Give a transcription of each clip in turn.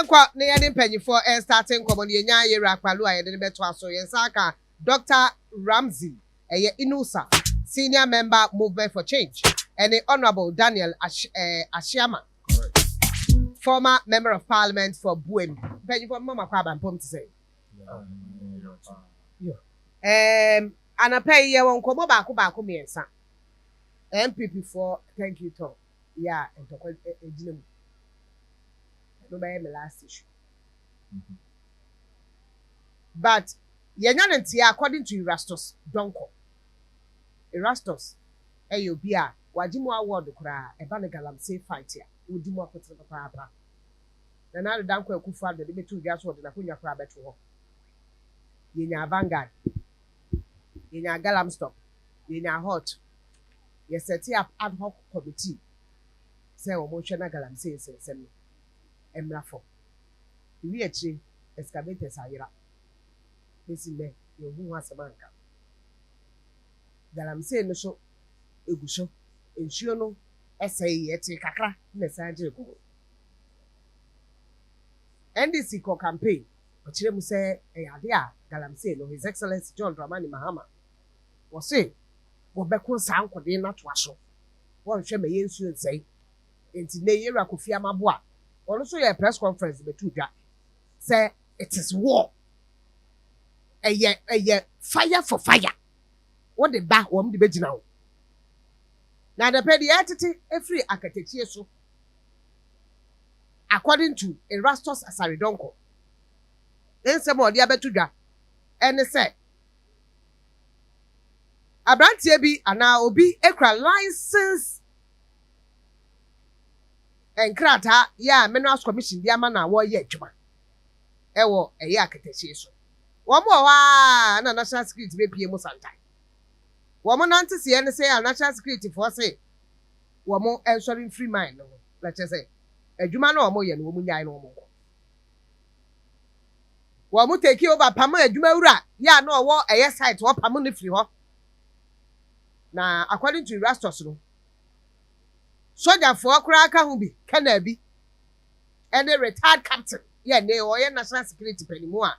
Yankwa ne mpanyifo starting common yenya yera akwalu a yede beto aso yensaka Dr. Ramsey Inusa senior member movement for change and the honorable Daniel Ashiama former member of parliament for Buen mpanyifo mama kwa bampom to say anapay ye won komo baako miensa NPP for thank you to yeah entokwa edinem no by my last issue. But yenyanentia according to Erastus Erastus ayobia wajimu award kura Erastus Galamsey fight ya udimu akotre papa na danko akufa de betu dwa so de na konwa kura beto ho yenya Vanguard yenya Galamsey yenya hot ye set up ad hoc committee say o mo hwe na Galamsey sensem emrafo iwi echi excavators ayira besile yohu asabanka Galamsey no so eguso ensuo no esai yeti kakra na sanje ko NDC ko campaign ochire mu se eyade a Galamsey no His Excellency John Dramani Mahama wo se wo beko sankode na to aso wo hwe me yensuo nsai enti ne yera Kofi Amabo a also a press conference betu dwa say it is war fire for fire what the back wom de begina ho na the pediatete every akatechie so according to Erastus Asaridonko ensem odi abetu dwa ene say abrantie bi ana obi ekra license enkrata ya Minerals Commission dia ma na wo ye adwuma ewo eye akatechie so wo mo wa na national security be pie mo santai wo mo nante se ene say national security for say wo mo ensuring free mind no let us say adwuma na wo mo ye no wo mo nyai no wo mo wo mo take over pam adwuma wura ya na wo eye site wo pam no free ho na according to Erastus no Soja for Kraka Hubi, Kanabi, and a retired captain. Yeah, they are national security penimoa.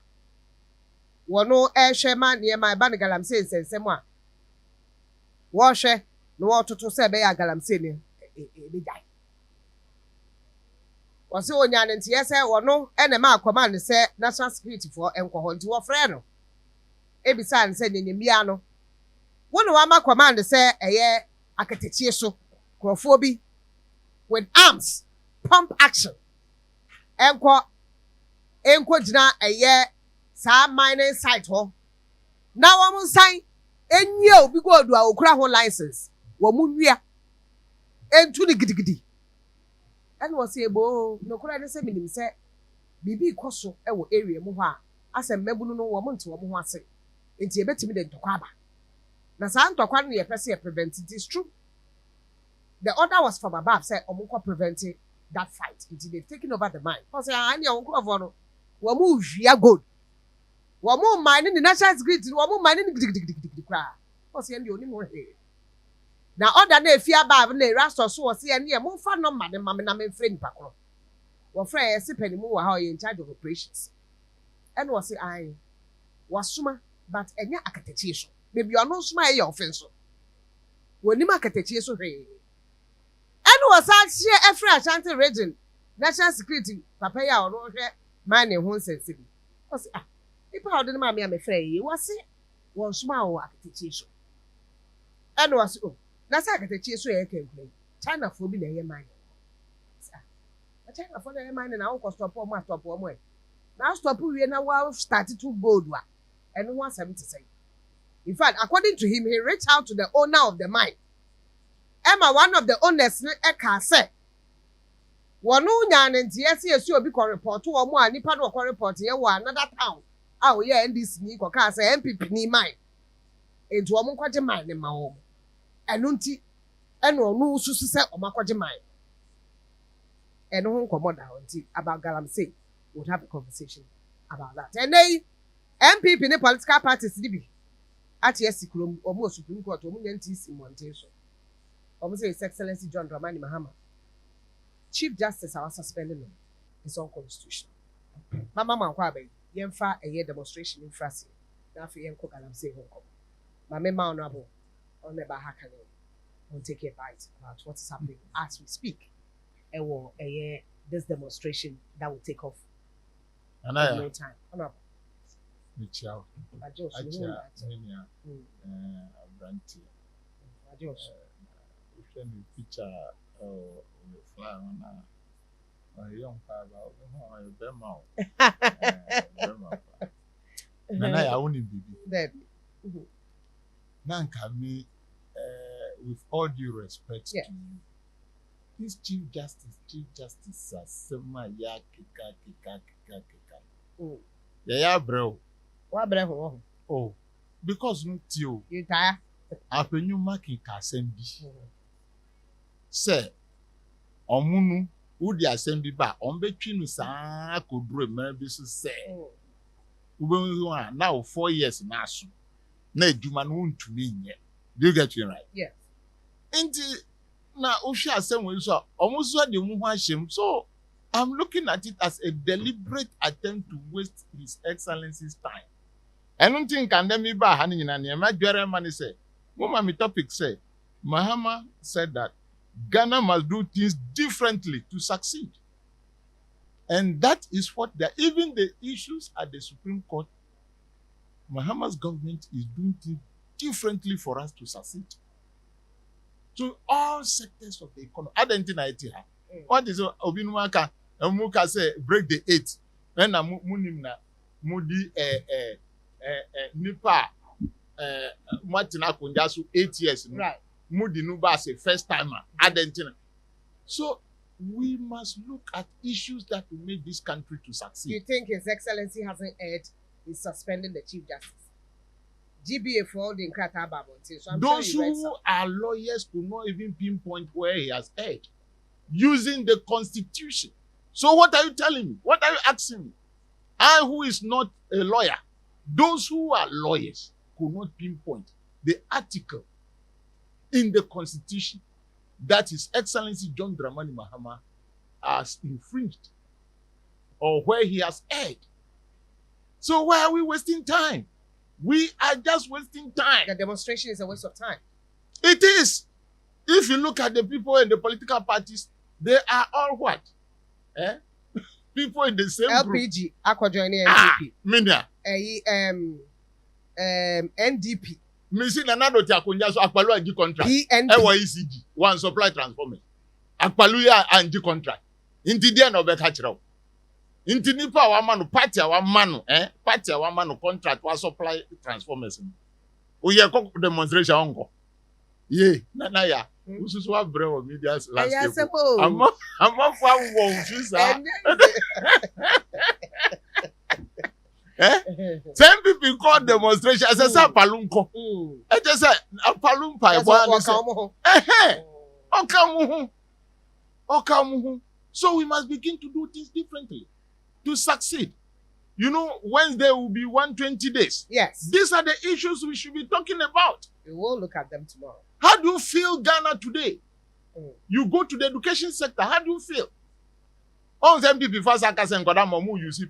Wano air shaman near my Banner Galamsey says, Semwa. Washer, no water to say, Bea Galamsey, a die. Was so yan and TSA or no, and a mark command say national security for Encohon to a friend. Every sign sending in Miano. One of our command say a year, Akatechiso, Crophobie. With arms, pump action. Enko jina a year, sa mining site ho. Now I'm on sign, and you be go to our crown license. Wamunia, and to the giddy. And was able, no credit seminim say, Bibi Koso, our area muha, as a mebuno woman to a muhase. It's a better than Tokaba. Nasan Tokani a person prevented is true. The order was from above, said Omuko preventing that fight. They've taken over the mine. Because I know Uncle Wamu ya good. Wamu mining the national security, Wamu mining the cry. Because you only more here. Now, order ne fear bab ne Erastus so was here near more fun no man and mamma and friend Pacro. Well, Frey, a penny more how you in charge of operations. And was I was summa, but any akatechiso. Maybe you are no smile your offense. When you market so hey. And was actually a free Ashanti region, national security, Papaya or Roger, mining one sensitive. Was if how did mammy am afraid, was it? Was small architecture. And was that's architecture so I can play. China for being a year mine. China for the mine and I will stop on my top one way. Now stop we now started to bold one and wants him to say. In fact, according to him, he reached out to the owner of the mine. Emma, one of the owners, Eka said, "One union and yes, you will report to a more nipa no report here another town. Oh, yeah, and this Nico Casa NPP ni mine. Into a monquaje mine in my home. And Nunti, and no success or Maquaje mine. And home commander about Galamsey would have a conversation about that. And they NPP in the political parties, DB. At yes, almost Supreme Court, Omuniantis in Montation. Almost His Excellency John Dramani Mahama, Chief Justice, our suspending him is unconstitutional. Mama Mankwabe, Yemfa a year demonstration in Frasi. Now for Yanko Galamsey Hong Kong. Mama Honorable on the Bahakane will take a bite about what is happening as we speak. And will a year this demonstration that will take off. And in no time. Honorable. Michelle. Ajos. Branty. Ajos. Picture fly on a young father. Nana, I only baby. Nanka me, with all due respect to you, this Chief Justice, Sema ya kika. Yeah, bro. What bro? Oh, because no tio. You tired? After you marking Kasembi. Say, Omunu, who the assembly ba, between sa could do a maybe so say. Now 4 years now. Na edwuma no ntumi nye. Do you get me right? Yes. Enti na ohwe asem we so omuso de mu ho ahyem. So I'm looking at it as a deliberate attempt to waste His Excellency's time. I don't think can dem ba ha nyina ne ma dwere ma ne say. Mama me topic say Mahama said that Ghana must do things differently to succeed. And that is what even the issues at the Supreme Court, Mahama's government is doing things differently for us to succeed. To all sectors of the economy. What is Obinwaka? Muka say break the 8. When munimna mudi nipa Martina Kunjasu 8 years. Right. Mudi Nuba say first timer. Adentina. So we must look at issues that will make this country to succeed. Do you think His Excellency hasn't erred in suspending the Chief Justice? GBA for all the Nkrata Bible. So I'm those sure who are lawyers could not even pinpoint where he has erred using the Constitution. So what are you telling me? What are you asking me? I, who is not a lawyer, those who are lawyers could not pinpoint the article in the Constitution that His Excellency John Dramani Mahama has infringed or where he has erred. So why are we wasting time? We are just wasting time. The demonstration is a waste of time. It is. If you look at the people in the political parties, they are all what? People in the same LPG, group. Aqua joining NPP. Minya. NDP. Missing another Tiakunya so Akpalu and G contract. PNP. ECG. One supply transformer. Akpalu and G contract. Intidia no be catchero. Inti nipa wa manu party wa manu party wa manu contract wa supply transformers. Oye ko demonstration onko. Ye na ya. Ususu wa bre o media landscape. Amma fa wo fisa. Some people call demonstration as a palunko. I just say a palumpa. Okamuhu. So we must begin to do things differently to succeed. You know, Wednesday will be 120 days. Yes. These are the issues we should be talking about. We will look at them tomorrow. How do you feel Ghana today? You go to the education sector. How do you feel? All them people first Momu you see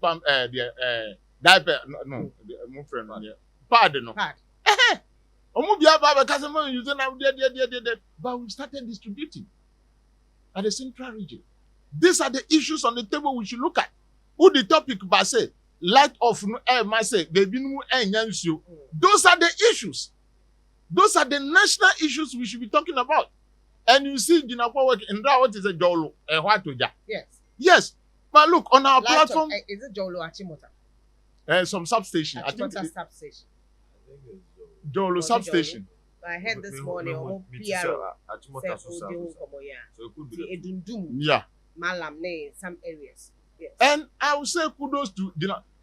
diaper no my friend pad no. Pad. But we started distributing at the central region. These are the issues on the table we should look at. Who the topic by say light of no air say baby no enyansu. Those are the issues. Those are the national issues we should be talking about. And you see Jinakwa work in that what is a jolo Yes. Yes. But look on our Light platform. Is it Jolo Achimota? Some substation. I think substation. Jolo substation. I heard this morning on PR. Yeah. Malam ne some areas. Yes. And I will say kudos to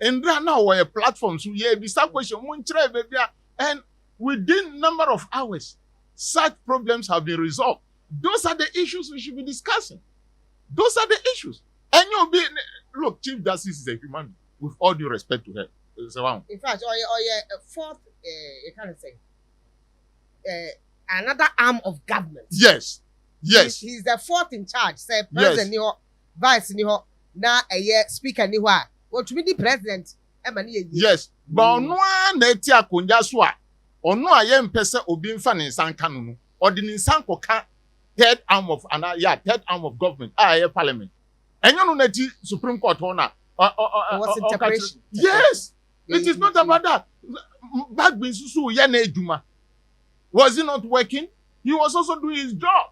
and now we're a platform so yeah this question and within number of hours such problems have been resolved. Those are the issues we should be discussing. Those are the issues. And you'll be look, Chief Justice is a human being, with all due respect to her. In fact, fourth you can't say another arm of government. Yes. Yes. He's the fourth in charge. Say president niho, vice niho, na speaker niho. What to be the president? Yes, but Onua na eti akonja so a Onua ye mpese obi mfa ne nsan ka no no or the nsan koka third arm of government parliament. Enyo no na ti Supreme Court hona yes, it is not about that. Back when Susu ye na eduma. Was he not working? He was also doing his job.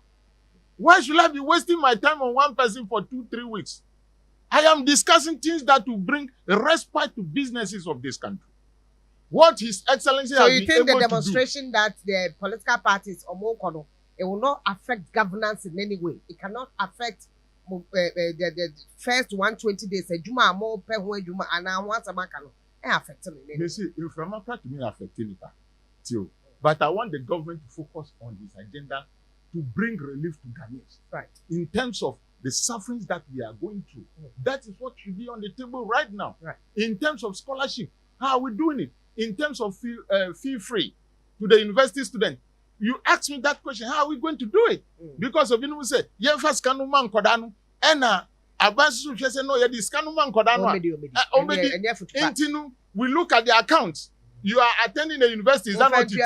Why should I be wasting my time on one person for 2-3 weeks? I am discussing things that will bring respite to businesses of this country. What His Excellency has been able to do. So you think the demonstration that the political parties or more, it will not affect governance in any way? It cannot affect the first 120 days. Juma more per Juma and now once a month affect it. You see, if I'm not to me affecting it too, but I want the government to focus on this agenda to bring relief to Ghanaians. Right. In terms of the sufferings that we are going through. That is what should be on the table right now. Right. In terms of scholarship, how are we doing it? In terms of fee-free to the university student, you ask me that question, how are we going to do it? Because of, we say, first man kodano, and advances say, no, this man kodano. We look at the accounts. You are attending the university, is that not it?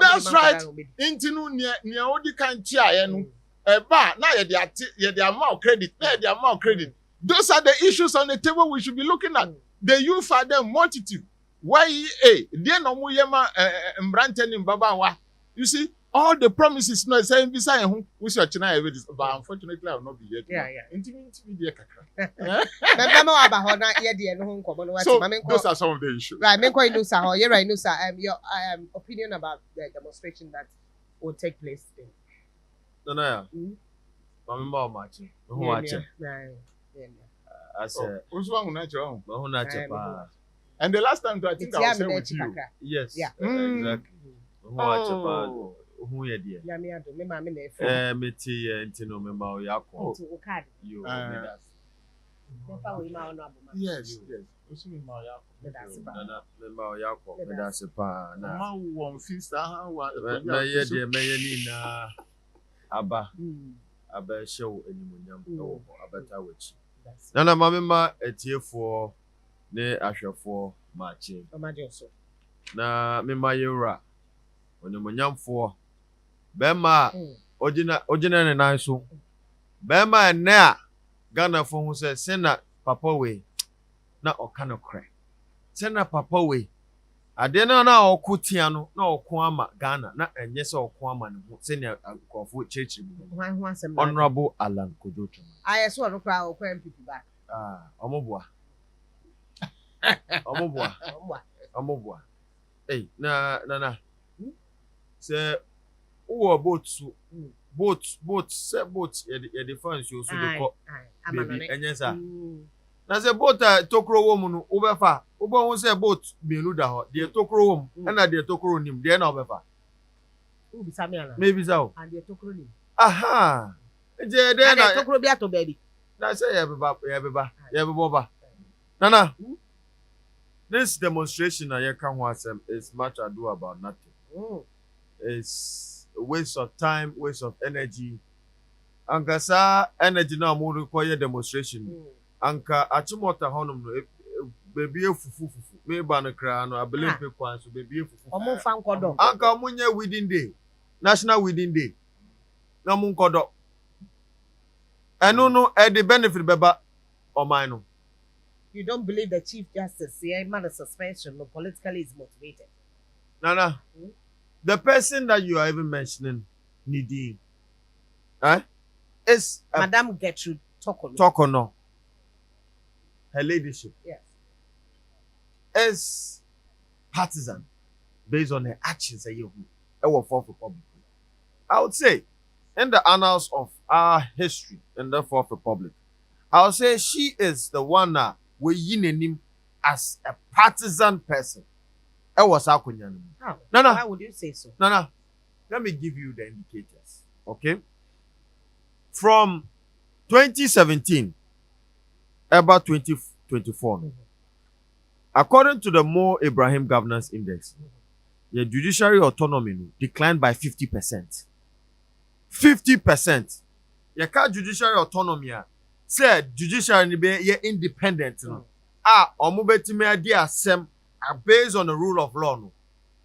That's right. Intinu near odi kan chia now the amount credit, the amount credit. Those are the issues on the table we should be looking at. The youth are the multitude. YEA, you see, all the promises no saying beside who we should tonight, but unfortunately I will not be here. So those are some of the issues. Right, your opinion about the demonstration that will take place today. No. Mamma marching. Who watching? I said, and the last time I think I was here with you. Yes. Yeah. Exactly. Who are dear? Meti Intino Memo Yako. You. Yes. That's a pa. Now, one feast, Abba show anyone abata which. Nana mamma at year for ne asher for marching. Na mema yura when you munyam for Bema Ojina and I so Bema and Nea Ghana for who says Sena Papa way na okano cry. Sena Papa way. I didn't know Kutiano, no Kwama Ghana, not and yes or Kwama, senior Kofu Church. Honorable Alan Kodoto. I saw no crowd of NPP back. Omobwa. Hey, na. Say, who are boats, say boats, a defense you so the call. Baby, and yes, na se boat tokro woman obefa obo won se boat bienu da ho de tokro wom na de tokro nim de na obefa who be samiana maybe so and de tokro nim aha je de na tokro bi ato baby na say ya beba nana this demonstration na ye kan ho asem is much ado about nothing. It's a waste of time, waste of energy. Ankasa energy na mo require demonstration. Anka achimota honum no baby fufu me ba no kra no abele pe kwan so baby fufu omo fa nkodo anka munye within day national within day na mun nkodo eno no e the benefit beba o man no. You don't believe the Chief Justice here man a suspension no politically is motivated? Nana, the person that you are even mentioning Nidin is Madam Gertrude Tokono. Tokono. Her leadership, yes, is partisan based on her actions. I would say, in the annals of our history in the Fourth Republic, I would say she is the one that we him as a partisan person. How? No. Why would you say so? No. Let me give you the indicators. Okay, from 2017. About 2024. According to the Mo Ibrahim Governance Index, the judiciary autonomy declined by 50%. 50%. The judiciary autonomy said judiciary be independent. omo betimi adi asem based on the rule of law no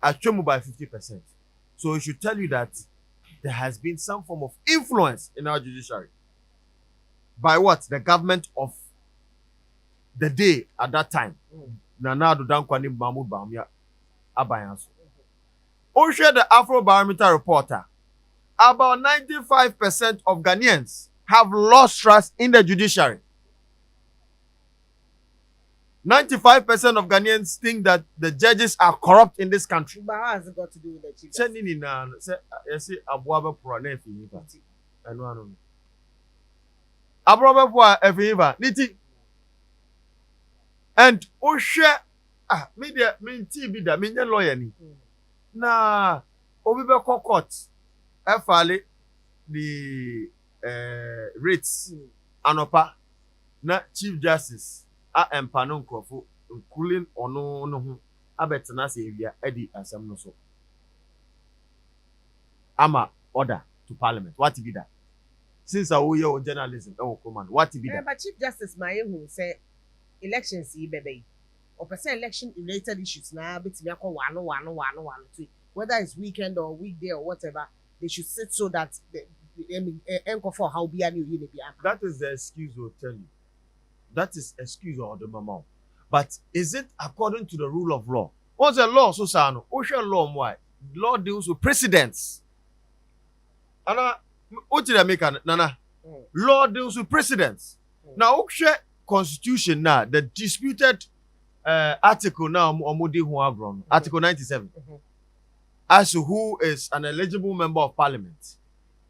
atwemu by 50%. So it should tell you that there has been some form of influence in our judiciary. By what? The government of the day at that time. Nana Addo Dankwa ni Mahmoud Bawumia Abayanso. Share the Afrobarometer reporter. About 95% of Ghanaians have lost trust in the judiciary. 95% of Ghanaians think that the judges are corrupt in this country. But how has it got to do with the chief? Say Abuabe Pura na efihiva. Anu. Abuabe Pura efihiva. Niti. And share media TV da me lawyer ni. Na obi be court file the rates anopa na chief justice empano nkrofo nkulin ono no ho abetena se ewia edi asem no so ama order to parliament what be that since our journalism command what be that but chief justice Mayehu say elections yi bebe or person election related issues na betimi akọ one two whether it's weekend or weekday or whatever they should sit so that for how be any you be. That is the excuse will tell you. That is excuse or the mama. But is it according to the rule of law? What's the law, Susano? Ocean law, why? Law deals with precedents. Anna, what did I make? Nana, law deals with precedents. Now, Ocean Constitution now, the disputed article now, Article 97, as to who is an eligible member of parliament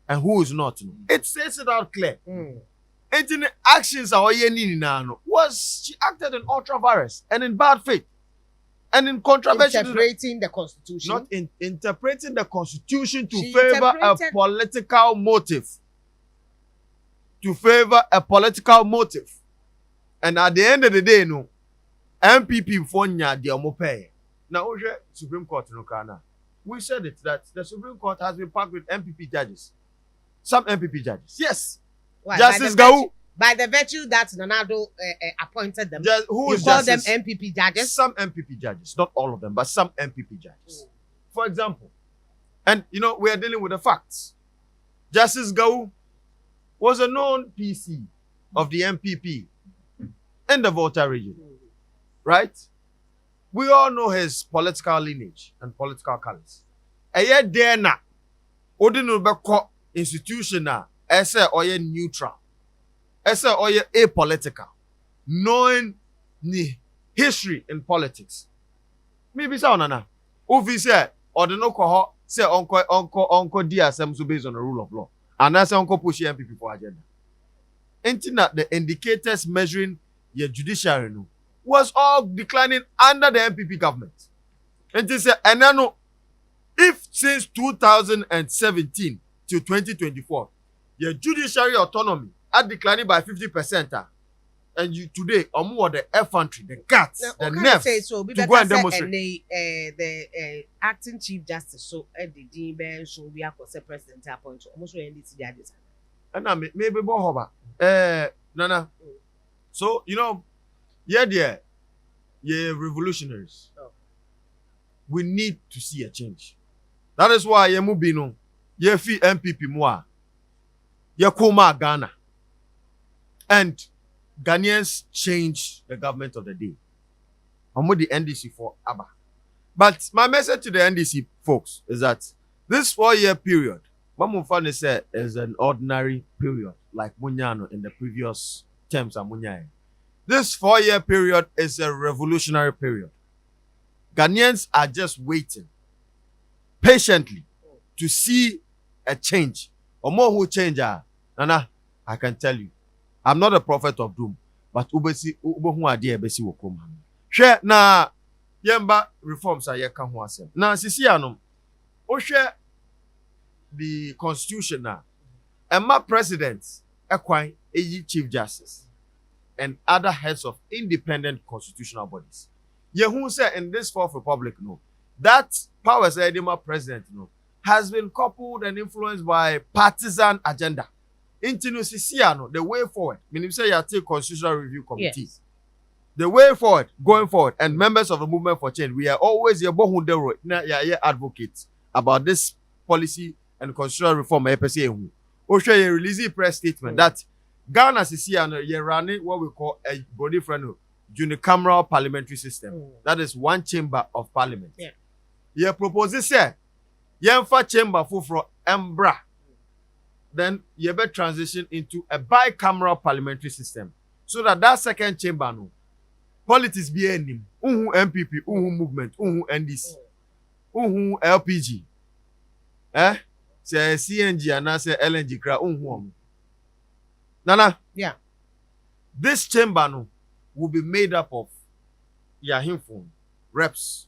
and who is not. It says it out clear. And in the actions was she acted in ultra virus and in bad faith and in contravention. Interpreting the constitution. Not in interpreting the constitution to favor a political motive. To favor a political motive. And at the end of the day, no, NPP for nya the omope. Now, Supreme Court no kana. We said it that the Supreme Court has been packed with NPP judges. Some NPP judges. Yes. Why? Justice Gau. By the virtue that Nonado appointed them. Who you call them NPP judges? Some NPP judges. Not all of them, but some NPP judges. For example, and you know, we are dealing with the facts. Justice Gau was a known PC of the NPP in the Volta region. Right? We all know his political lineage and political colors. Eye there na odinu beko institution na ese oye neutral. Ese oye apolitical. Knowing the history in politics. Maybe so nana. Ofi say odinu ko say onko di asem so based on the rule of law. And that's onko push MPP for agenda. Ain't that the indicators measuring your judiciary no was all declining under the NPP government. And they say, and now, if since 2017 to 2024, your judiciary autonomy are declining by 50%, and you today, more the infantry, the guts, the nerves so, to go and demonstrate. And the acting chief justice, so the DWEN should be a president appointed almost NDC judges. And now maybe more Nana. So you know. Yeah, revolutionaries. We need to see a change. That is why ye mubino, ye fi NPP moi, ye koma Ghana. And Ghanaians change the government of the day. I'm with the NDC for ABBA. But my message to the NDC folks is that this 4-year period, Mamufane said, is an ordinary period, like Munyano in the previous terms of Munyaye. This 4-year period is a revolutionary period. Ghanaians are just waiting patiently to see a change. Or more who change. Nana, I can tell you, I'm not a prophet of doom, but ubesi ubohu ade ebesi wokom. Hwe na yemba reforms are yeka ho asem. Na sisi anom, o hwe the constitution na emma president ekwan eyi chief justice and other heads of independent constitutional bodies. Yehu said in this Fourth Republic, no, that powers Edema president, no, has been coupled and influenced by partisan agenda. Into no, the way forward. Meaning say you take constitutional review committee. Yes. The way forward, going forward, and members of the movement for change, we are always advocates about this policy and constitutional reform. Osha release a press statement that Ghana is running what we call a body friend unicameral parliamentary system. That is one chamber of parliament. Yeah, proposes say for chamber for Embra. Then you better transition into a bicameral parliamentary system so that second chamber no politics be any NPP, movement, NDC, LPG, say CNG and say LNG kra Nana. Yeah. This chamber no will be made up of Yahimfon reps,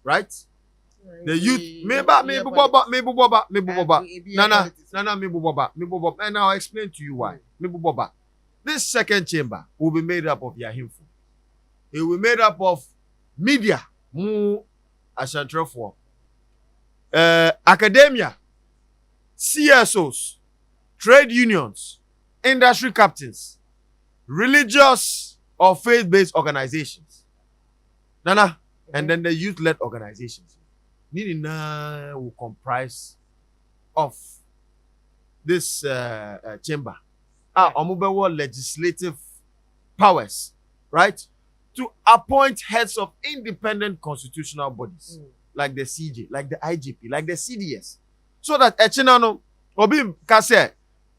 right? The youth, maybe Boba. Nana, Boba. And I'll explain to you why. Boba. This second chamber will be made up of Yahimfo. It will be made up of media, academia, CSOs, trade unions, industry captains, religious or faith-based organizations. Nana, and then the youth-led organizations. Nina will comprise of this chamber. Legislative powers, right? To appoint heads of independent constitutional bodies, like the CJ, like the IGP, like the CDS. So that Echinano, Obi Kase,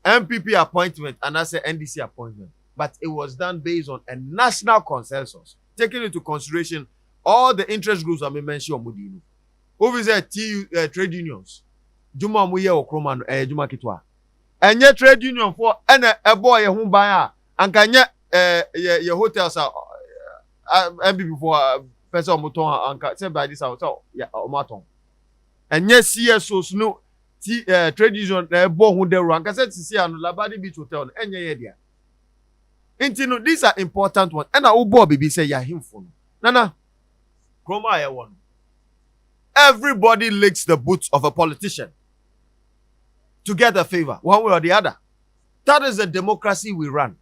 NPP appointment and I say NDC appointment. But it was done based on a national consensus, taking into consideration all the interest groups I may mention on Mudinu. Over there, trade unions. Juma Muye Okroman, Juma Kitwa. And yet, trade union for a boy whom buy and can yet your hotels are MPP for person Muton and said by this out. Yeah, Maton. And yes, CSOs no trade union, boy who they run. I said, see, and Labadi Beach Hotel, and yeah, Intino, these are important ones. And I will Bobby say, yeah, him for Nana, Chroma, I want. Everybody licks the boots of a politician to get a favor, one way or the other. That is the democracy we run.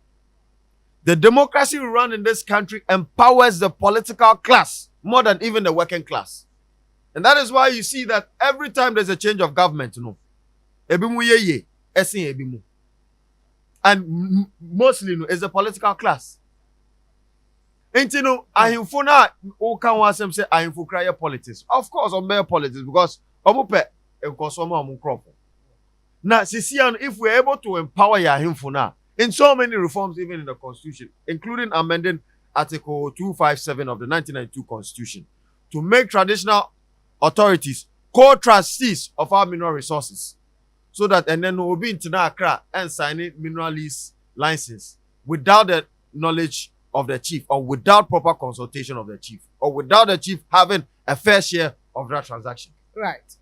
The democracy we run in this country empowers the political class more than even the working class. And that is why you see that every time there's a change of government, ebimu ye, esin ebimu. And mostly is the political class. And ahimfo na o kan wasem say ahimfo cry politics. Of course, on bear politics because omupe enkosoma omukrop. Now, Sisian, if we're able to empower ahimfo na in so many reforms, even in the constitution, including amending Article 257 of the 1992 Constitution, to make traditional authorities co-trustees of our mineral resources, so that and then we'll be into Accra and signing mineral lease license without the knowledge of the chief, or without proper consultation of the chief, or without the chief having a fair share of that transaction. Right.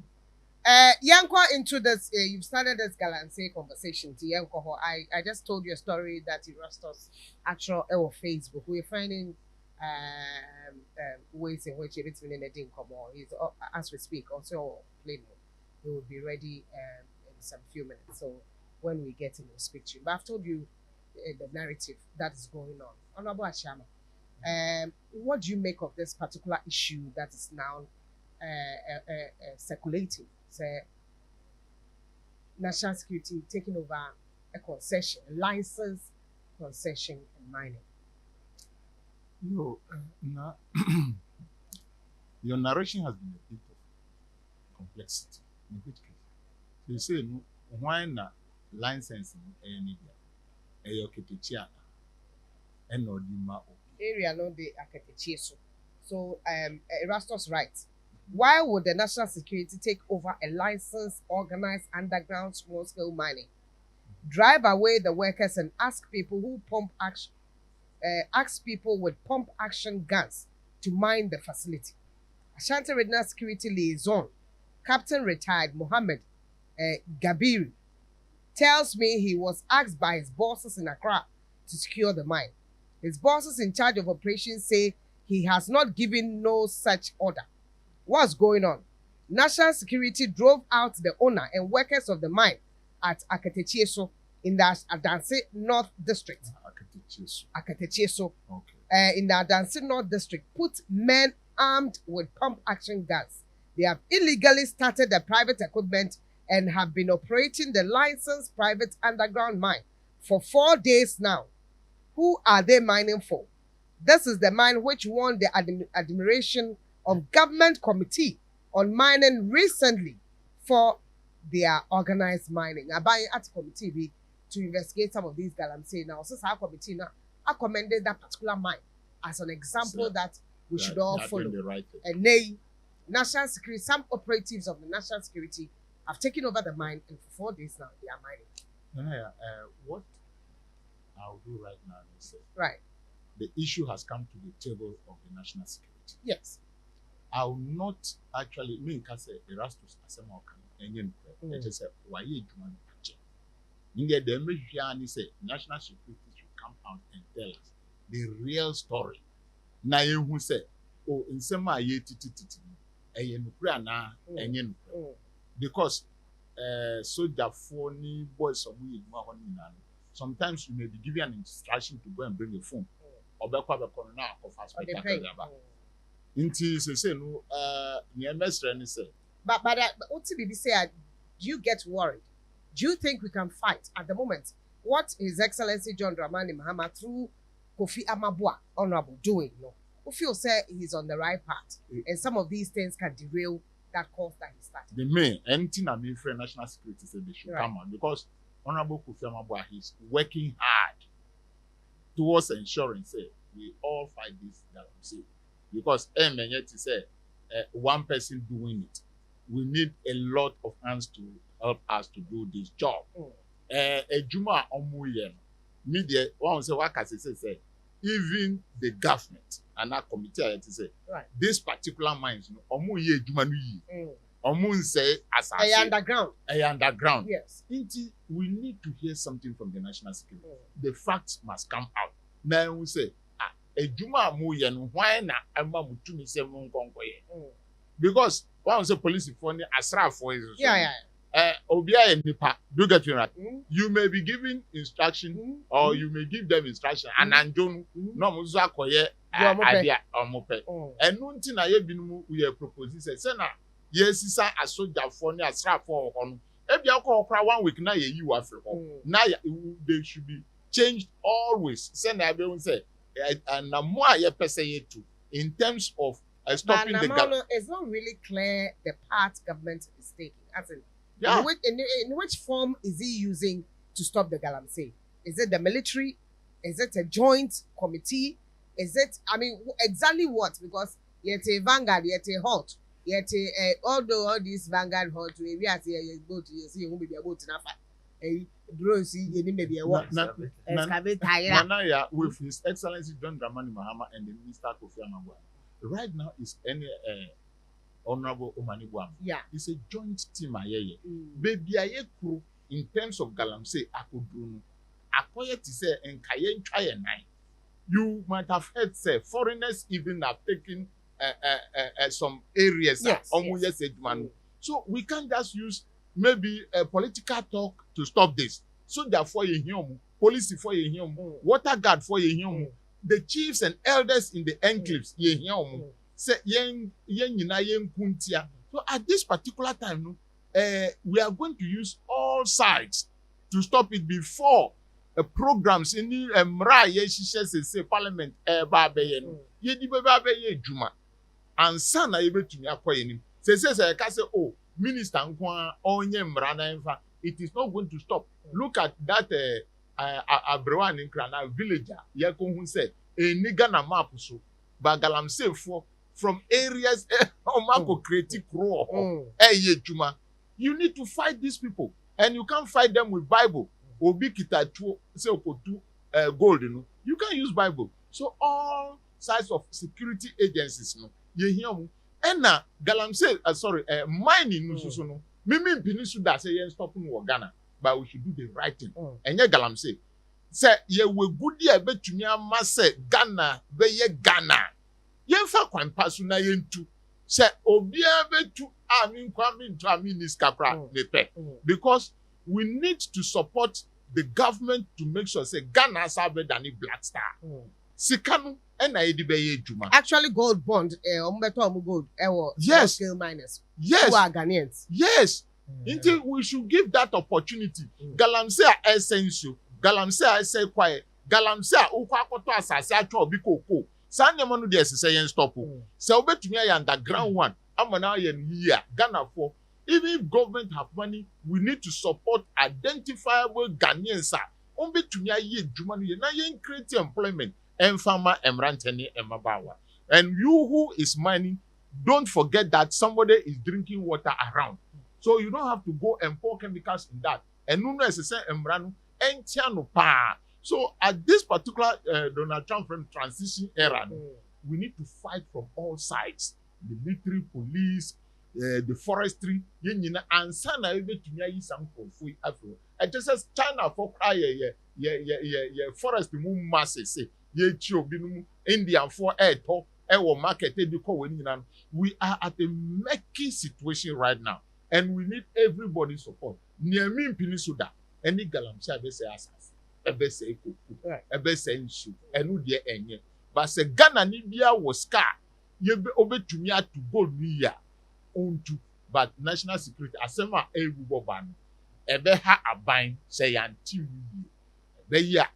Yanko, into this, you've started this Galamsey conversation. Yanko, I just told you a story that Erastus actual on Facebook. We're finding ways in which it's been in a ding come on. He's as we speak also playing. He will be ready in some few minutes. So when we get him, we'll speak to you. But I've told you the narrative that is going on. Honorable Ashama, what do you make of this particular issue that is now circulating? Say, national security taking over a concession, a license concession and mining. Your narration has been a bit of complexity. In which case, you say, no, why not licensing any media? Area no de akatechi so Erastus writes, why would the national security take over a licensed, organized underground small-scale mining, drive away the workers, and ask people with pump action guns to mine the facility? Ashanti Regional Security Liaison, Captain Retired Mohammed Gabiri, tells me he was asked by his bosses in Accra to secure the mine. His bosses in charge of operations say he has not given no such order. What's going on? National security drove out the owner and workers of the mine at Akatechieso in the Adanse North District. Akatechieso. Akatechieso. Okay. in the Adansi North District put men armed with pump action guns. They have illegally started the private equipment and have been operating the licensed private underground mine for 4 days now. Who are they mining for? This is the mine which won the admiration of Government Committee on Mining recently for their organized mining. I buy at committee to investigate some of these Galamsey. Now, since our committee now, I commended that particular mine as an example that we should all follow. Right, and they, national security, some operatives of the national security have taken over the mine, and for 4 days now they are mining. What I'll do right now is say, right. The issue has come to the table of the national security. Yes. I will not actually mean can say Erastus Galamsey and just say why you in the measure say national security should come out and tell us the real story. Na who say oh in some because soldier for ni boys of we sometimes you may be given an instruction to go and bring a phone or back of Inti say no but what to say, do you get worried? Do you think we can fight at the moment? What His Excellency John Dramani Mahama through Kofi Amabua Honorable doing? No, who feel say he's on the right path, and some of these things can derail that course that he started. The main anything I mean for national security said they should come on because Honorable Kofi Amabua is working hard towards ensuring say we all fight this Galamsey. Because to say one person doing it, we need a lot of hands to help us to do this job. Juma omuye media one say what say even the government and our committee say this particular mines no omuye juma no yi omun say as underground yes we need to hear something from the national security. The facts must come out. Now we say Ejuma mu ye no hwan na ama mutumi se mu nkonkoye because one say police for ni asrafo is obia nipa do get you right. You may be giving instruction or you may give them instruction and anjonu no mo so akoye adia omope enu nti na ye binumu we propose say na ye sisa asojafo ni asrafo ho no ebia ko okra 1 week na ye yi wa afre ho na they should be changed always say na be say and more in terms of stopping the gap. It's not really clear the part government is taking. As in, in which form is he using to stop the Galamsey? Is it the military? Is it a joint committee? Is it, I mean, exactly what? Because yet a vanguard, yet a halt, yet although all these vanguard halt, maybe as you go to see who may be able to nafa. With His Excellency John Dramani Mahama and the Minister Kofi Amabua. Right now is any Honorable Omanibuam. Yeah. It's a joint team baby aye crew in terms of Galamsey akudunu. Akoye to say and kayen try and nine. You might have heard say foreigners even have taken some areas. Yes. So we can't just use maybe a political talk to stop this. So therefore you hear police for you hear water guard for you hear the chiefs and elders in the enclaves you hear say yen kuntia. So at this particular time we are going to use all sides to stop it before programs in the mra say parliament ba be no ye di ba be ye juma ansa na ye betumi akoye nim say ka say oh minister nkwa onye mra na enfa it is not going to stop. Look at that Abrewan in Krana villager ye ko hu say eniga na map so ba Galamsey for from areas omako create crow ye juma. You need to fight these people and you can't fight them with Bible. Obi kita tu say okotu gold no. You can use Bible. So all sides of security agencies no ye hear mu ena Galamsey mining no so no mimi mpini so da say yen stop no Ghana but we should do the right thing. Enye Galamsey say ye we goodie betumi ama say Ghana be ye Ghana yen fa kwan paso na yen tu say obi abetu amin kwami to aminis kakra ne pe because we need to support the government to make sure say Ghana is better than Black Star. Sikanu and I did juma. Actually, gold bond, gold, Yes. scale miners. Yes. Who are Ghanaians. Yes. Until we should give that opportunity. Galamsey are essential. Galamsey are say quiet. Galamsey are ukwakoto asase atwa obi koko. San yamanu de say yen stop. Se obetumi ya underground one. Amana yen year. Ghana for. Even if government have money, we need to support identifiable Ghanaians. Betumi aye djuma no ye na yen create employment. Farmer emranteni emabawa. And you who is mining, don't forget that somebody is drinking water around. So you don't have to go and pour chemicals in that. And no necessary emrano entiano pa. So at this particular Donald Trump transition era, we need to fight from all sides. The military, police, the forestry, and sana ebetumi ayi some konfui afro. I just says China for cry forest mu masses say ye chi obi no India for to e market e ko we nyina. We are at a murky situation right now and we need everybody's support. Near me Peninsula any Galamsey abese asas ebese ekuku ebese nsu enu de enye but se Ghana ni bia was car ye obetumi atu gold ni ya onto but national security asema ewu ban ebe ha aban say yanti wi be ya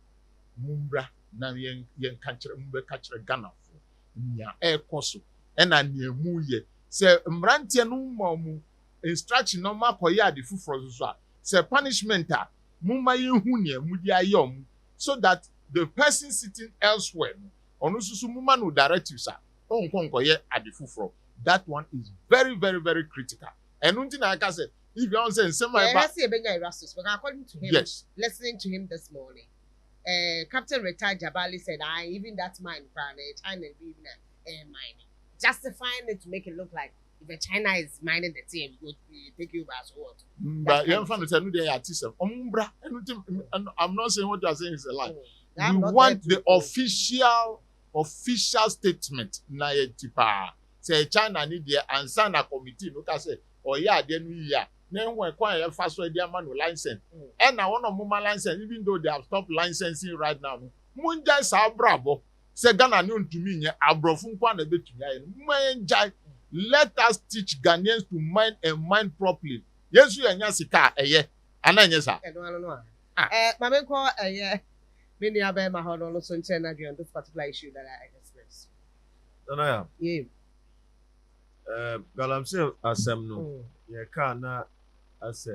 mumbra na yen kachire mbe kachire Ghana fo nya ekoso ena nemu ye se mrantie no mamu instruction no makoye ade fufuro so a se punishment a mumma yehu ne amudi ayom so that the person sitting elsewhere onu susu mumma no directives a onkonkoye ade fufuro. That one is very, very, very critical. And until I can say, if you answer in some way, Erastus, but according to him, yes, listening to him this morning, Captain Retired Jabali said, even that mine, China mining, justifying it to make it look like if China is mining the same, you take you as what? But you found it. I'm not saying what you are saying is a lie. We want the official statement. Na yetipa. Say China need the answer na committee no ka say oya de no ya na enwe kwan ya fa so dia manu license and na one of mama license even though they have stopped licensing right now munja sa brabo say Ghana no ntumi nye abrofu kwa na betumi aye munja. Let us teach Ghanaians to mine and mine properly. Yesu enya sika eye ananye sa mama ko many abe ma ho no so nchen na on this particular issue that I expressed. No. Yeah. Galamsey asem no ye can na as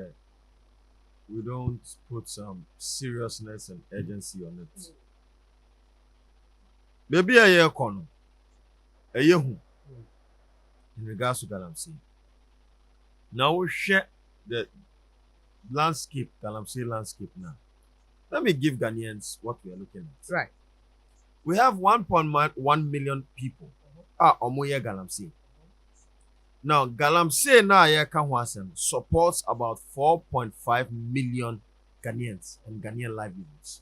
we don't put some seriousness and urgency on it. Maybe a year kono a yehu in regards to Galamsey. Now we share the landscape, Galamsey landscape now. Let me give Ghanaians what we are looking at. Right. We have 1.1 million people. Omoye Galamsey. Now, Galamsey na supports about 4.5 million Ghanaians and Ghanaian livelihoods.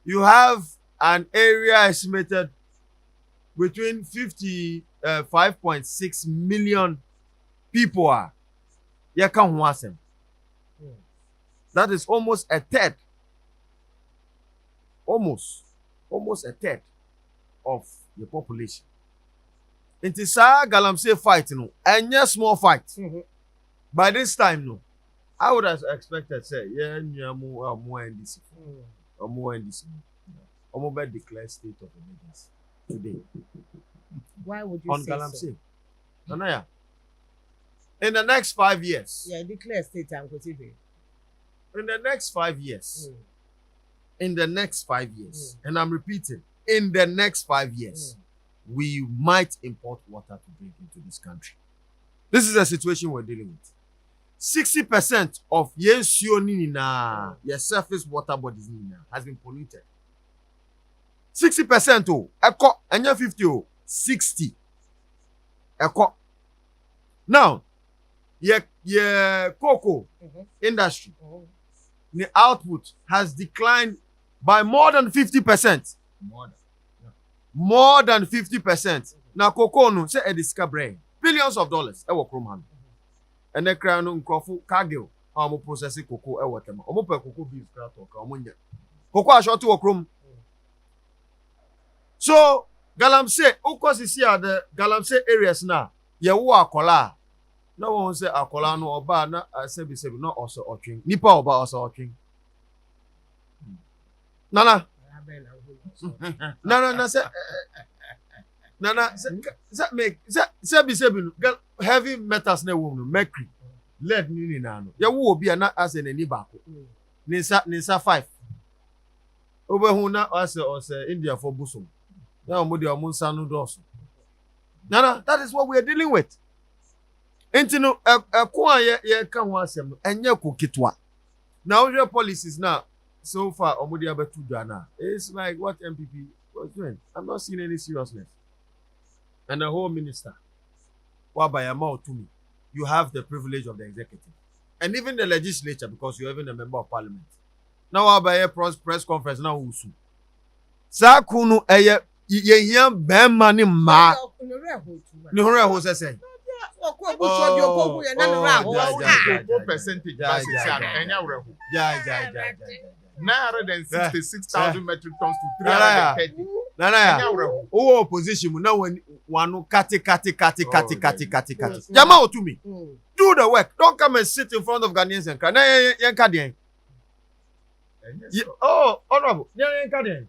You have an area estimated between 5.6 million people. That is almost a third. Almost a third of the population. It is a Galamsey fight, and small fight. By this time, no, I would have expected, say, more NDC. Declare state of emergency today. Why would you on say Galamsey? So? Nanaya. In the next 5 years. Yeah, declare state and continue. In the next 5 years. In the next 5 years. And I'm repeating, in the next 5 years. We might import water to drink into this country. This is the situation we're dealing with. 60% of your surface water bodies has been polluted. 60% echo and 50 60 echo. Now, your cocoa industry, the output has declined by more than 50%. More than 50%. Now, cocoa no say a discovery billions of dollars. Ewo krom and the crown nkrofu cargill. Omo processing cocoa ewo tema. Omo pe cocoa beans kra talk. Omo nya. Cocoa short to krom. So Galamsey, ukosi see the Galamsey areas now. Ye wo akola. No one say akola no oba na sebi no also otwin. Nipa oba also otwin. Nana. Nana say Nana sebi heavy metals na wo no mercury. Lead ni na no. Ye wo obi na ase na ni baako. Nisa 5. Obehu na ase India for busum. Now mo de omunsa no doso. Nana, that is what we are dealing with. Intino ko ye ka ho asem no enye ko kitwa. Now your policies now so far omodi abetu dwana. It's like what NPP was doing. I'm not seeing any seriousness. And the whole minister, Wabayama to me, you have the privilege of the executive. And even the legislature, because you're even a member of parliament. Now Wabaye press conference now usu. Sakunu eye ye bema ni ma. Ni hore ho se. Percentage. 966,000 metric tons to 330. Nana, opposition na wanu kati. Jama to me. Do the work. Don't come and sit in front of Ghanaians and cry. Na yen ka den. Oh, honorable. Yen ka den.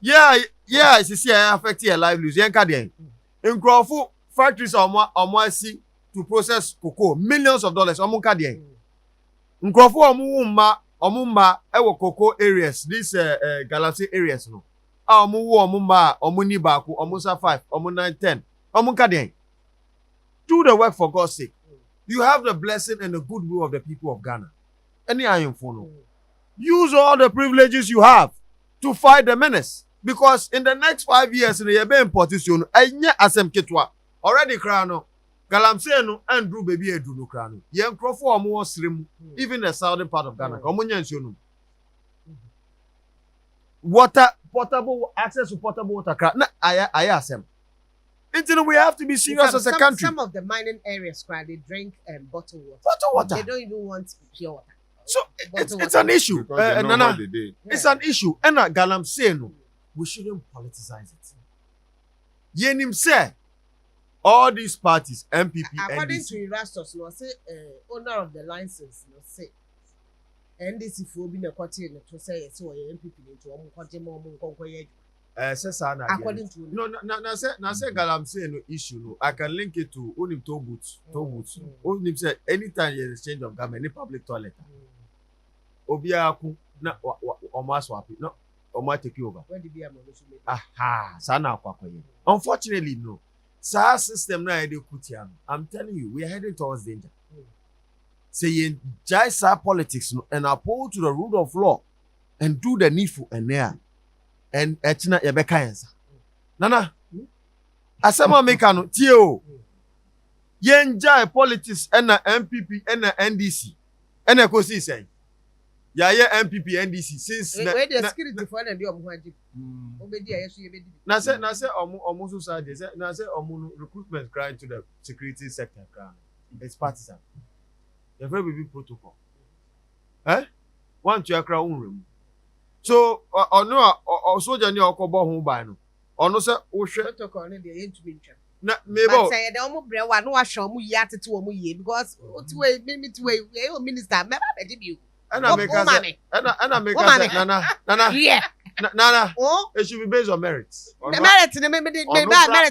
Yeah, it's see affect your livelihoods. Yen ka den. In Crawford factories omo see to process cocoa, millions of dollars omo ka den. In Crawford omumma ewo cocoa areas, these Galamsey areas no. Omuni baako, omusa 5, omu 9, 10. Omu ka den. Do the work for God's sake. You have the blessing and the goodwill of the people of Ghana. Any iron phone. Use all the privileges you have to fight the menace. Because in the next 5 years, you be in position. Enye asem kitwa. Already krano. Galamsey no Andrew baby edu no krano. Yen krofo omo srem. Even the southern part of Ghana. Omo nyansuo no. Water, potable access to potable water. Na aya asem. Until we have to be serious as a country. Some of the mining areas, they drink bottled water. Bottled water. They don't even want pure water. So it's an issue. Nana, it's an issue. And Galamsey no, we shouldn't politicize it. Yenim say all these parties, NPP, according NDC, to Erastus, no say owner of the license, no say NDC for being a quarter to say so NPP into according to no say Galamsey no issue no. I can link it to onim toll booths. Onim say anytime there is exchange of government, any public toilet. Obiaku na omo swap no omo take over. When did be a aha sana akwakoye. Unfortunately no. Sa system na dey kutia. I'm telling you, we are heading towards danger. Say just politics no, and uphold to the rule of law and do the needful and there. And etina yebeka yensa. Nana, asema meka no tie o. Yenja politics na NPP na NDC. Na kosi say. Ya NPP NDC since where the security for na dey omuhaji. Obedi ayesu yebedi. Na say omu so side say na say omu recruitment crying to the security sector cry. It's partisan. The very big protocol. One to akra unrem. So Onua soldier ni okobo ho ban no. Ono say wo hwe protocol no dey yentumi ntwa. Na mebo say the omo bre wa no wa hwe omo yi atete omo yi because otiwe mimitiwe e minister meba be di bi. Ana make us Nana. Yeah. Nana. It should be based on merits. The merit na me merit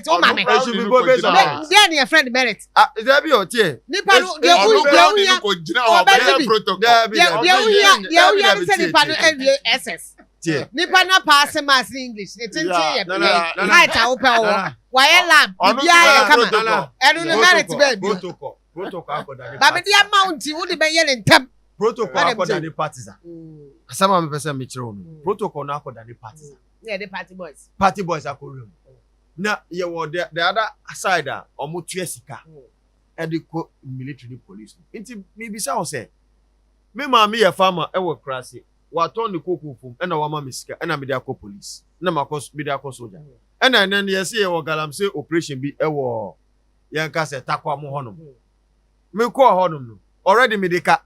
o mame. It should be based on merits. There na friend merit. Is there be o tie? Nipa no de uya ko jina wa ba protocol. Yeah, we say nipa no LSS. Nipa na pass mass English. The thing ye height a open o. Why lab? Bia ye kama. Enu no merit baby. Protocol akoda. Ba me dia mount wo de be yele ntem. Protocol akoda ni partisan. Asama me pese me kire onu. Protocol na akoda ni partisan. Yeah, the party boys. Party boys akoru. Na ye wo the other side a omo tue sika. E de ko military police. Nti me bisa wo say me ma me ye farmer e wo krase. Wa ton ni kokofum e na wa ma me sika e na me de akọ police. Na makos me de akọ soldier. E na nen ye say ye wo Galamsey operation bi e wo ye nka say takwa mo honom. Me ko honom no. Already me de ka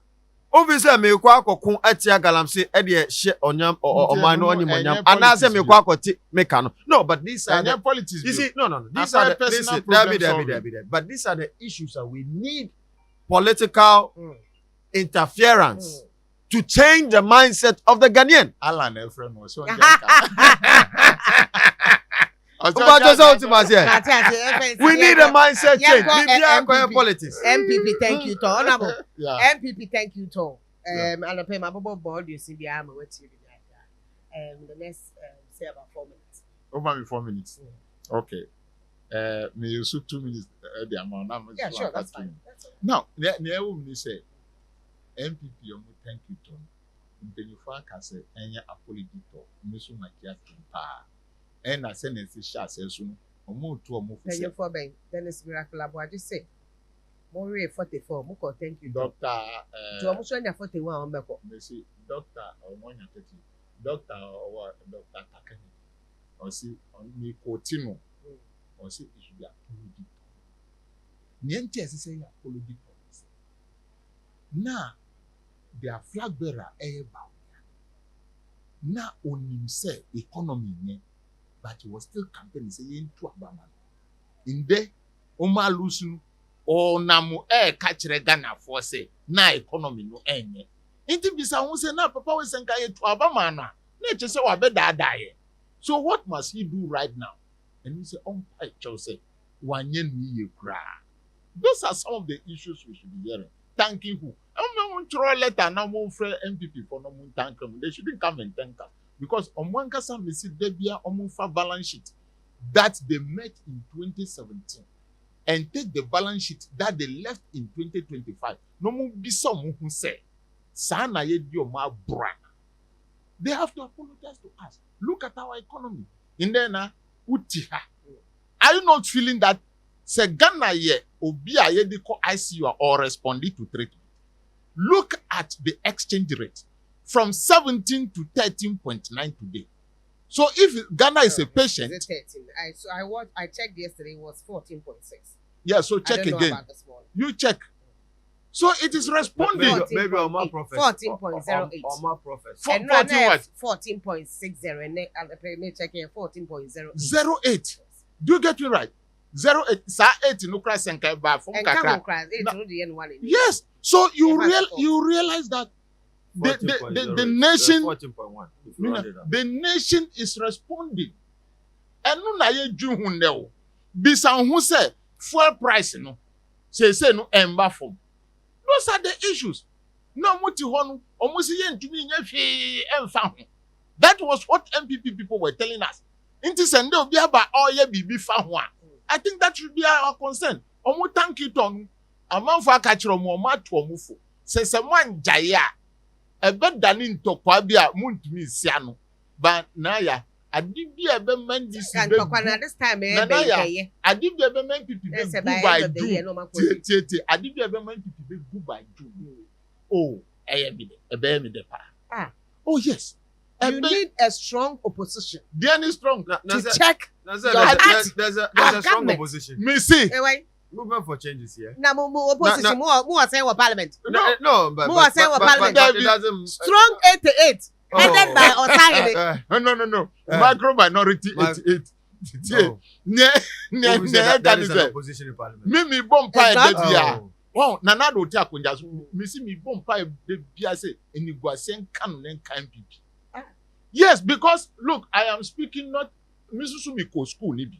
Obviously, me kwa akokun atia Galamsey e de hye onyam oman no onimonyam. Anase me kwa akoti meka no. No, but these are the politics. You see, no. These are the But these are the issues that we need political interference to change the mindset of the Ghanaian. Alan Efren was so We need a mindset change. Politics. NPP, thank you, to honorable. NPP, thank you, to. And I pay my bubble board. You see the arm with you. The next say about 4 minutes. Over 4 minutes. Okay. May you suit 2 minutes. The amount. Yeah, sure. That's fine. Now, near woman say NPP. Thank you, Tom. Then you can say any apology to Miss Makia Kimpa. And I send it to Shas soon. Or move to a move. Then it's miracle. I just say. More 44. Muko, thank you, Doctor. To almost 41. Messi, Doctor or 130. Doctor or Doctor Takani. Or see on me Cotino. Or see it should be apology. Niente as say apology. Now, their flag bearer about. Now, on himself, economy, but he was still campaigning saying to Obama. In there, Oma Lusun. O namu kachire Ghana for say na economy no enye inti bisa hu say na papa we senka ye to abama na che say wa be daadaye. So what must he do right now? And he say on pai chow say wanye nu ye kra. Those are some of the issues we should be hearing. Thanking who? I'm throw letter na mo frɛ NPP for no mo thank them. They shouldn't come and thank us because on one kasa me see debia on fa balance sheet that they met in 2017 and take the balance sheet that they left in 2025. No more be some who say, Sana yedio ma bra. They have to apologize to us. Look at our economy. In there na utiha. Are you not feeling that se Ghana ye obi ayedi ko ICU or responding to treatment? Look at the exchange rate from 17 to 13.9 today. So if Ghana is a patient, is it 13? I checked yesterday. It was 14.6. Yeah, so check again. You check. So it is responding. Maybe on my professor. 14.08. On my professor. 14 what? 14.60 and me check here 14.08. 08. Do you get me right? 08. Sa 8 no crash and kakra. Yes. So you realize that the nation, 14.1. the nation is responding. And no na ye ju hu ne bisan hu say fuel price no say no emba form. Those are the issues. No muti ho no omusi ye ntumi nya hwe emfa ho. That was what NPP people were telling us. Inti sende obi aba oye bibi fa ho a. I think that should be our concern. Omu thank you ton amanfo aka kire omu ato omufo. Se man jaya ebe dani ntokwa bia muntumi sia no ba na ya adibia ebe man this time adibia ebe man pipi be go by do adibia ebe man pipi be go by do oh ebe me de pa oh yes you need a strong opposition. There is strong to check there's a strong opposition. Me see movement for changes here. Na mo opposition mo say what parliament. No, but it doesn't strong 88 headed by Otahide. No. Macro minority 88. That is an opposition in parliament. Me bompa bia. Wow, nana do ti akonja so. Me see me bompa bia say eniguase kan nen kan pipi. Yes, because look, I am speaking not Misusu mi ko school ni bi.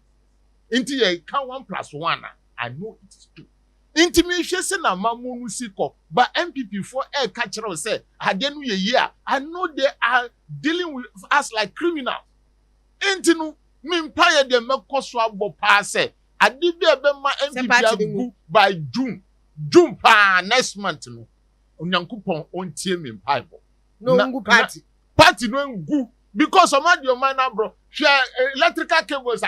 Inti ye kan 1+1 I know it is true. Intimation say na mamunu siko, but NPP for air catcher say, "Adenu ye year." I know they are dealing with us like criminals. Intinu mimpaye de mekoswa bo pa say, "Adibi ebe ma NPP by June pa next month no." Onyankopon ontie mimpaye bo. No ngu party no ngu because some of your man bro. Share electrical cables.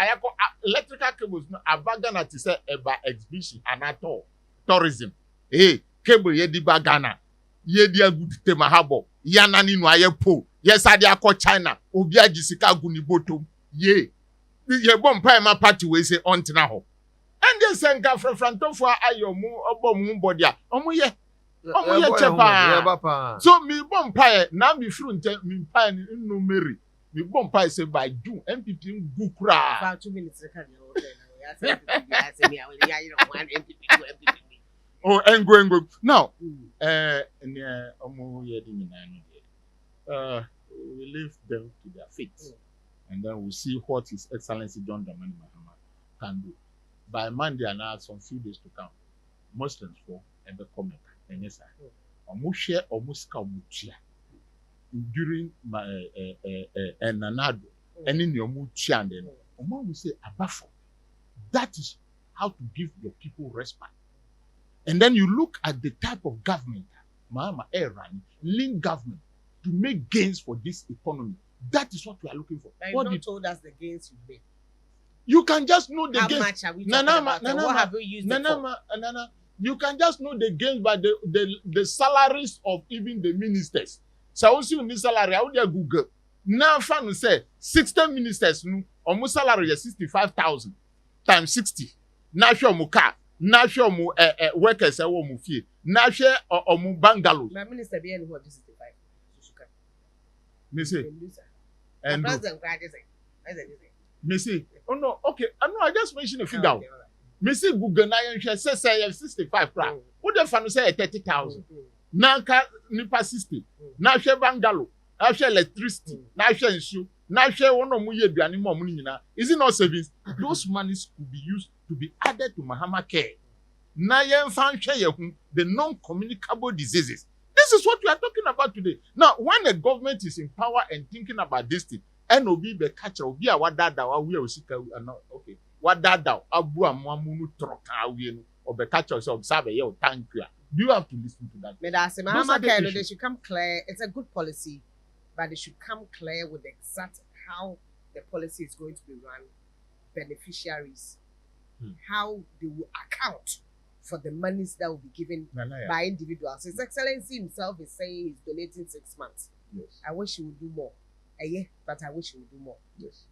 Electrical cables no abagana to say about exhibition and at all tourism. Hey, cable ye di bagana. Ye di good tema habo. Yanani no aye po. Yes, I dia China. Obi ajisika guni bottom. Ye bom pa ma party we say ontina ho. And then senka fronto for ayo mu obo mu body a. Omo ye. Omo ye chepa. So me bon pie na me front me pie no Mary. Me bon pie say by June NPP go kra. About 2 minutes can you Oh, engo. Now, omo ye di nyina we leave them to their fate. And then we'll see what His Excellency John Dramani Mahama can do. By Monday and now, some few days to come, Muslims for and the comment. And yes, share almost during my and Nanado, and in your muchia, and then will say abafo. That is how to give your people respect. And then you look at the type of government, Mahama Iran, lean government, to make gains for this economy. That is what we are looking for. But you told us the gains you made. You can just know the How gains. How much are we talking about? What have we used it for? You can just know the gains by the salaries of even the ministers. So also in this salary, how do you Google? Now, fan say 60 ministers, almost salary is 65,000 times 60. Now show mu car. Now show mu workers mu fee. Now share mu bungalows. My minister be any what 65. Missy. And President Missy. Oh no, okay. I just mentioned a figure. Missy Google na yen say 65 pra. Who the fan say 30,000. Na ka nipa 60. Na hwe bungalow, na hwe electricity, na hwe nsu, na hwe wono mu ye aduane mo mu nyina. Is it not savings? Those monies could be used to be added to Mahama care. Na yen fan hwe ye hu the non-communicable diseases. This is what we are talking about today. Now, when the government is in power and thinking about this thing, NOB be catcher obi a wadada wa we osika okay. Wadada abu amamunu troka we no or be catcher so observe ye thank you. Do you have to listen to that? Mahama care they should come clear. It's a good policy, but they should come clear with exact how the policy is going to be run, beneficiaries, how they will account for the monies that will be given by individuals. His Excellency himself is saying he's donating 6 months. Yes. I wish he would do more. But I wish he would do more. Yes.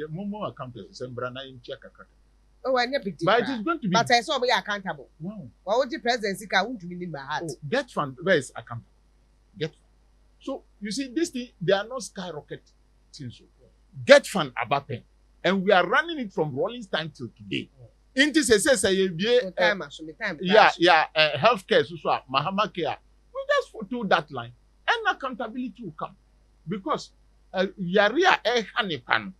More accountants. Oh, I never did. But it is going to be. But I saw me accountable. Wow. Why would the presidency want to be in my heart? Oh, get fund. Where is accountable? Get fund. So you see, this thing they are not skyrocketing. So get fund about them, and we are running it from Rollins time till today. Into say healthcare so Mahama care. We just follow that line, and accountability will come, because yaria hanipan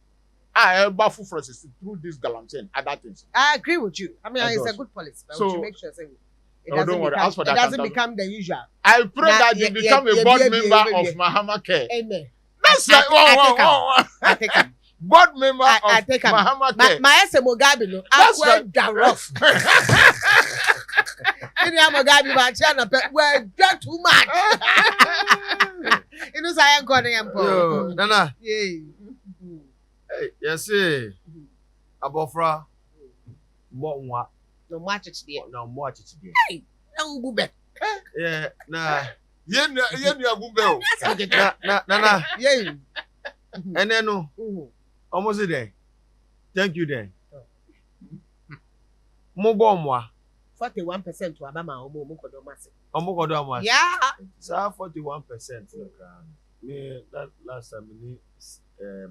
bafu process through this Galamsey and other things. I agree with you. I mean, it's a good policy, but so, we should make sure it doesn't become the usual. I pray that you become a board member of Mahama care. Amen. That's like I take him. Board member of Mahama care. My Mugabe no. That's right. Rough. Mugabe but China we're too much. You know I am going to Nana. Yes, Abofra. Onua. No watch it there. No watch it there. Hey, no bube. Yeah, nah. Yen agumbe. Nana. Yeah. And then no. Almost there. Thank you then. Mo bomwa. 41% to Abama Omokodomasi. Omokodomasi. Yeah. So 41%. Me that last time me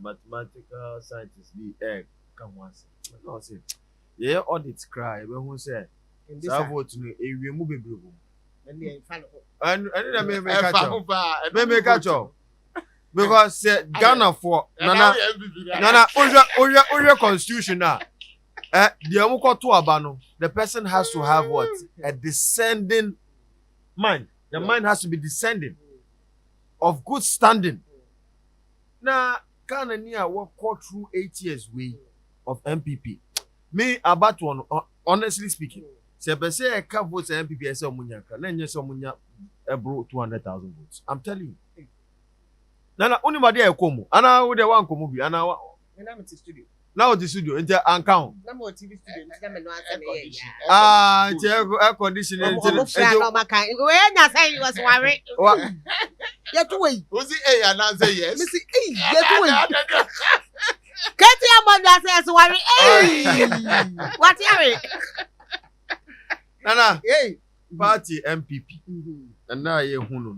mathematical scientists be come once. No say. Yeah, audit cry. We who say. So vote no ewie mu bebrebo. And they follow. And me catch up. Because Ghana for Nana Oja constitution now. The person has to have what? A descending mind. The mind has to be descending of good standing. Now, Ghana near work through 8 years way of MPP. Me about one, honestly speaking, say I can't vote MPP as a munyaka. Then yes, munya bro 200,000 votes. I'm telling you. Nana only my dear Komo. Ana wo de wan Komo bi. Ana wa. Na me studio. Now the studio into account. Na mo TV studio. Na me no answer me ya. Air conditioning into. No makan. We na say you was worry. Yet way. Was it and answer yes? Me say yet way. Kati amanda says worry. What you? Nana. Hey. party MPP. And now you know.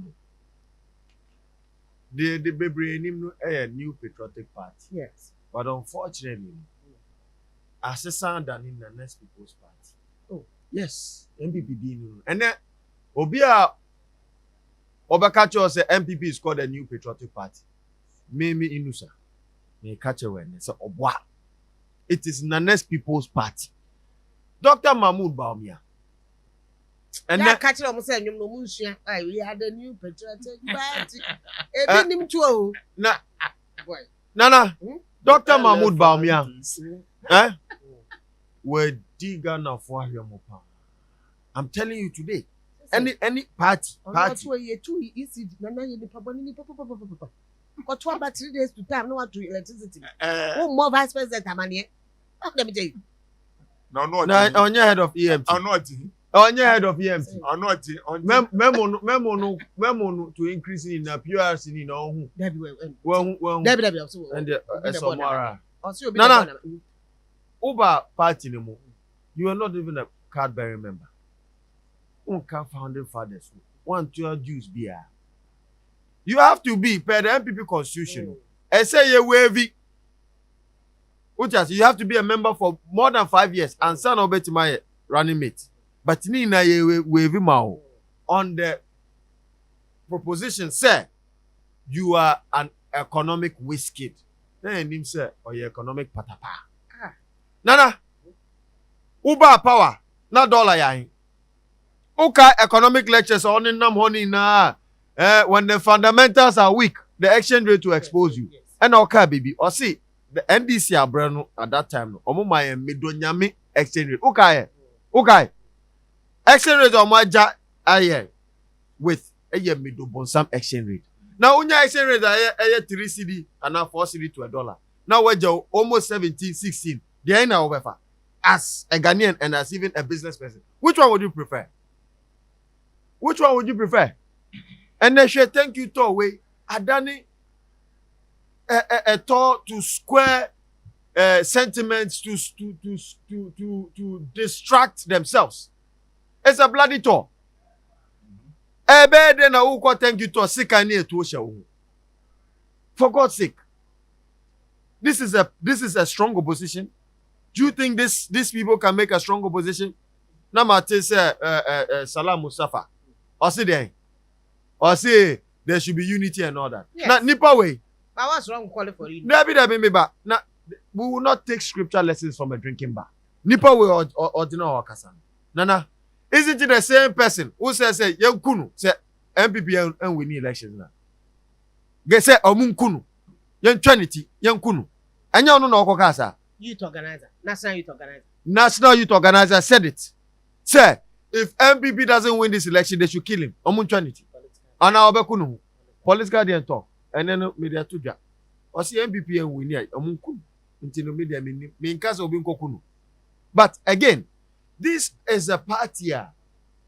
The baby name a new patriotic party. Yes. But unfortunately, as a sound than in the next people's party. Oh. Yes, MPP didn't. And then Obia Obakacho say MPP is called a new patriotic party. Mimi Inusa. May catch a when say Obwa. It is the next people's party. Dr. Mahmoud Baumia. And that catch them say you no munsia. We had a new patriotic party. Ebinim tuo. Na boy. Nana. Dr. Mahmoud Baumia. Eh? We digana for Ahwemopa. I'm telling you today. Any party. That's why you too easy. Nana you papa. Got 2 about 3 days to time. No what to electricity. More vice president amanie. Let me tell you. No, on your head of EMT. On your head of EMT. Memo to increase in the PRC in our home. Nana. Uber party no more. You are not even a card bearing member. Unka founding fathers. 1 2 Jews beer. You have to be per the NPP constitution. I say you wavy. You have to be a member for more than 5 years and son of my running mate. But Nina wavy mao on the proposition say you are an economic whiz kid. Then him say or your economic patapa. Nana Uber power na dollar yahin. Uka economic lectures on in nam honey na when the fundamentals are weak, the exchange rate will expose you. And okay, baby, or see the NDC abrano at that time. Omuma midonyami exchange rate. Okay. Exchange rate on my aye with a middle bonsam exchange rate. Now unya exchange rate aye 3 CD and now 4 CD to $1. Now we're almost 17, 16. The end over as a Ghanaian and as even a business person. Which one would you prefer? And then she thank you to away Adani a tour to square sentiments to distract themselves. It's a bloody tour. Then I will thank you to a sick and near to show. For God's sake. This is a strong opposition. Do you think these people can make a strong opposition? Namate say Salam Mustafa. Or say there should be unity and all that. Yes. Now Nipa way. But what's wrong calling for you? Now we will not take scripture lessons from a drinking bar. Nipa way or dinner or kasan. Nana, isn't it the same person who says young kunu say MPP and we need elections now? They say omun kunu, young trinity, young kunu. And you know okokasa. Youth organizer, national youth organizer. National youth organizer said it. Say if MPP doesn't win this election, they should kill him. Omun trinity. And now obekunu. Political didn't talk. And then media to ja. Or see MPP and we need omun kunu. Until media mean case obin kokunu. But again, this is a party.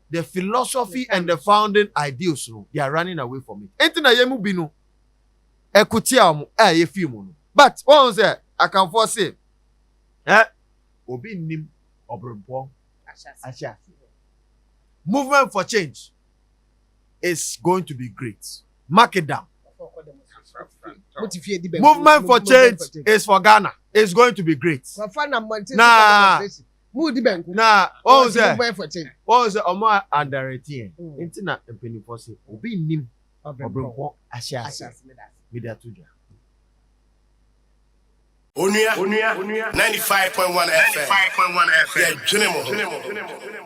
The philosophy and the founding ideals, they are running away from it. Entina yemu binu. Ekutia mu yefimu. But one say I can foresee. Obi nim obrempo ashasi. Movement for change is going to be great. Mark it down. Movement for change is for Ghana. It's going to be great. Nah, on say omo under 18. Intina empeni for say obi nim obrempo ashasi. Media tuja. Onua 95.1 FM. Yeah, Junimo.